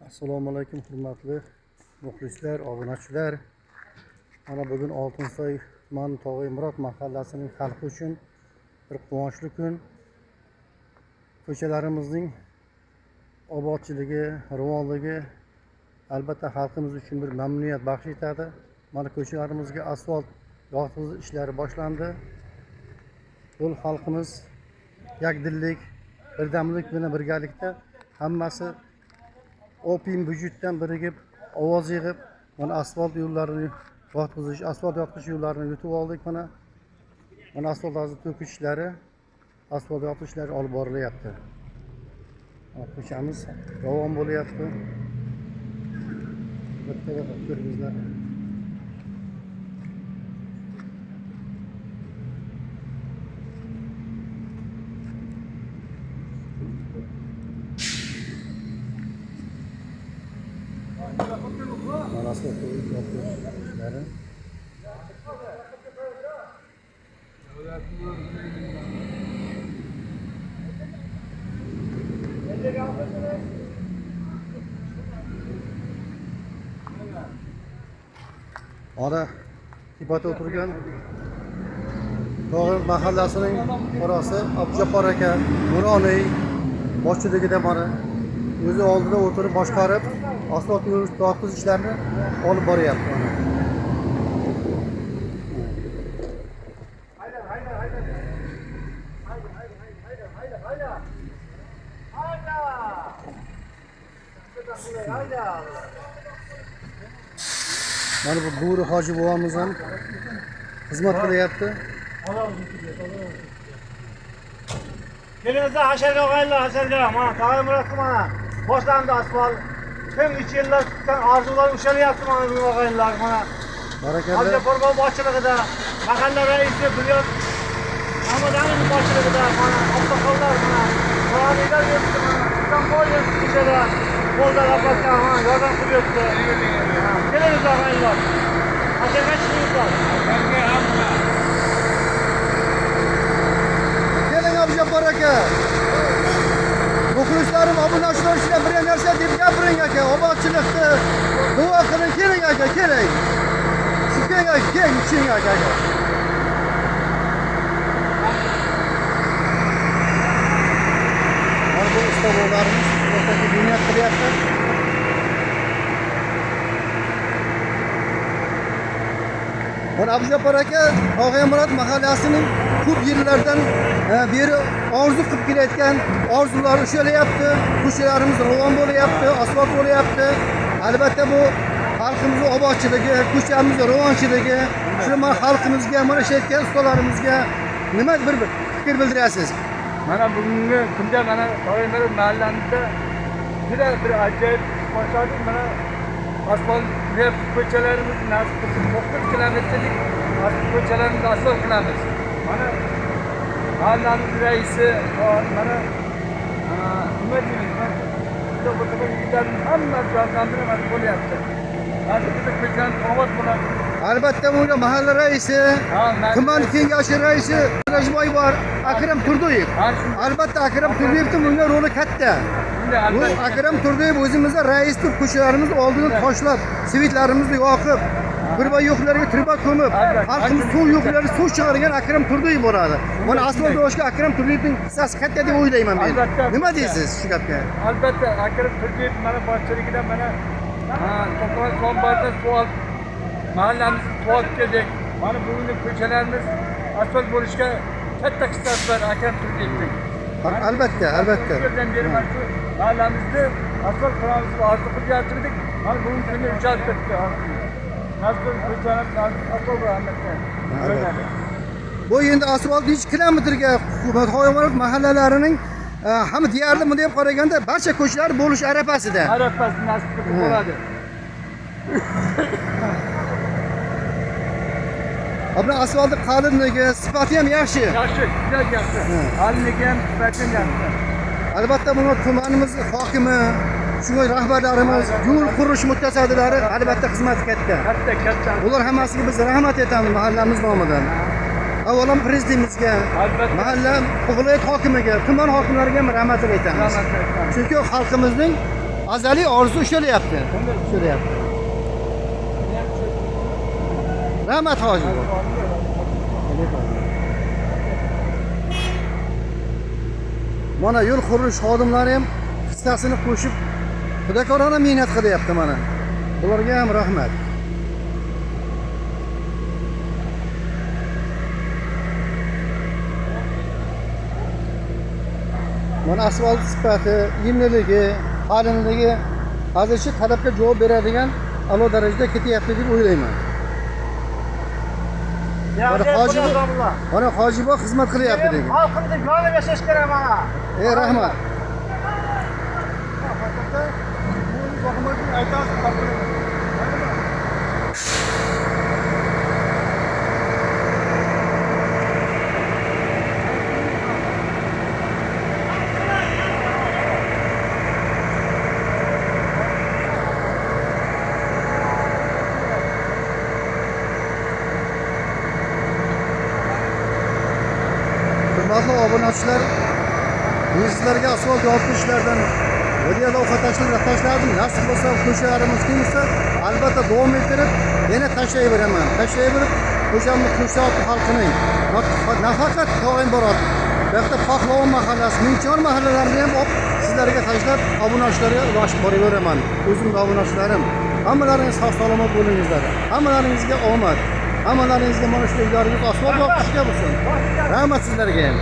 Assalomu alaykum hurmatli muxlislar, obunachilar. Mana bugun Oltinsoy tuman Tog'imurod mahallasining xalqi uchun bir quvonchli kun. Ko'chalarimizning obodchiligi, rivojligi albatta xalqimiz uchun bir mamnuniyat baxsh etadi. Mana ko'chalarimizga asfalt yotqizish ishlari boshlandi. Yo'l xalqimiz yakdillik, birdamlik bilan birgalikda hammasi opin vujuddan birigib, ovoz yig'ib, mana asfalt yo'llarini yotqizish, asfalt yotqizish yo'llarini yutib oldik. Mana asfalt hozir to'kish ishlari, asfalt yotish ishlari olib borilyapti. Ko'chamiz ravon bo'lyapti. Bitta ko'ringizlar. Mana asfalt yotish ishlari. Ana tepada o'tirgan Tog'imurod mahallasining fuqarosi Abdujabbar aka nuroniy boshchiligida mana o'zi oldida o'tirib boshqarib asfalt yo'tqizish ishlarini olib boryapti. Mana bu Bo'ri hoji bobomiz ham xizmat qilyapti. Kelinizda hasharga og'aylar, hasharga. Mana Tog'imurod mana boshlandi asfalt. Tüm 3 yillar kutgan orzular ushalyapti mana bu og'aylar mana. Barakalloh. Abdujabbar boshchiligida, mahalla raisi Bunyod Ahmadovning boshchiligida mana oqsoqollar mana faoliyatlar yuribdi mana. Sulton Boyev ichida qo'lda rapatga yordam qilyapti. Kelinizda og'aylar. Hasharga chiqinglar. Keling Abdujabbar aka. Muxlislarim, obunachilar ishlab bir narsa deb gapiring aka. Obodchilikni duo qiling, keling aka, keling. Shu keling aka, keling, ching aka. Mana bu ustavolarimiz o'rtaga bunyod qilyapti. Mana Abdujabbar aka Tog'imurod mahallasining ko'p yillardan beri orzu qilib kelayotgan orzulari ushalyapti. Ko'chalarimiz ravon bo'lyapti, asfalt bo'lyapti. Albatta bu xalqimiz obodchiligi, ko'chamiz ravonchiligi. Shu mana xalqimizga, mana shaytgan ustalarimizga nima bir fikr bildirasiz? Mana bugungi kunda mana Tog'imurod mahallamizda bir ajoyib boshladik. Mana asfalt ko'chalarimiz nasib qilsin 9 kilometrlik ko'chalarimizni asfalt qilamiz. Mana mahallamiz raisi mana nima deymiz? Hamma jonlantirib mana bo'lyapti. Hozir bitta ko'chani obod bo'ladi. Albatta bunga mahalla raisi, tuman kengashi raisi Rajboy bor, Akram Turdiyev. Albatta Akram Turdiyevning bunga roli katta. Bu Akram Turdiyev o'zimizda rais turib ko'chalarimiz oldini toshlab, svitlarimizni yoqib, turba yo'qlarga turba ko'mib, xalqimiz suv yo'qlarga suv chiqargan Akram Turdiyev bo'ladi. Mana asfalt yo'shga Akram Turdiyevning hissasi katta deb o'ylayman men. Nima deysiz shu gapga? Albatta Akram Turdiyev mana boshchiligida mana to'qol sonbarda suv mahallamiz suv keldik. Mana bugungi ko'chalarimiz asfalt bo'lishga katta hissasi bor Akram Turdiyevning. Albatta. Mahallamizni asfalt qilamiz, orzu qilyaptik. Mana bugungi kunda ijod etdi. Nasıl ko'chalarimiz asfalt albatta. Bu endi asfalt 1 kilometrga Tog'imurod mahallalarining hamma deyarli bunday deb qaraganda barcha ko'chalar bo'lish arafasida. Arafasi nasib qilib bo'ladi. Abla asfaltni qalinligi, sifati ham yaxshi. Yaxshi, juda yaxshi. Qalinligi ham, sifati ham yaxshi. Albatta buni tumanimiz hokimi, shunday rahbarlarimiz, yo'l qurish mutasaddilari albatta xizmati katta. Katta. Ular hammasiga biz rahmat aytamiz mahallamiz nomidan. Avvalo prezidentimizga, mahalla viloyat hokimiga, tuman hokimlariga ham rahmat aytamiz. Chunki xalqimizning azaliy orzu ushlayapti. Ushlayapti. Rahmat hoji. Mana yo'l qurilish xodimlari ham hissasini qo'shib xudokorona mehnat qilyapti mana. Ularga ham rahmat. Mana asfalt sifati, yemliligi, qalinligi hozircha talabga javob beradigan a'lo darajada ketyapti deb o'ylayman. Mana hojibo xizmat qilyapti degan. Xalqimizga yonib yashash kerak mana. Rahmat. Hurmatli obunachilar, sizlarga asfalt yopish ishlaridan video lavha tashladim. Nasib bo'lsa qo'shalarimiz kelsa, albatta davom ettirib, yana tashlayveraman. Tashlayverib, o'shamni qo'shoq xalqining nafaqat Tog'inborot, bu yerda Pahlavon mahallasi, Mingchor mahallalarini ham olib sizlarga tashlab, obunachilarga ulashib boraveraman. O'zimning obunachilarim, hammalaringiz sog' salomat bo'lingizlar. Hammalaringizga omad. Hammalaringizga mana shu yoringiz asfalt yopishga bo'lsin. Rahmat sizlarga ham.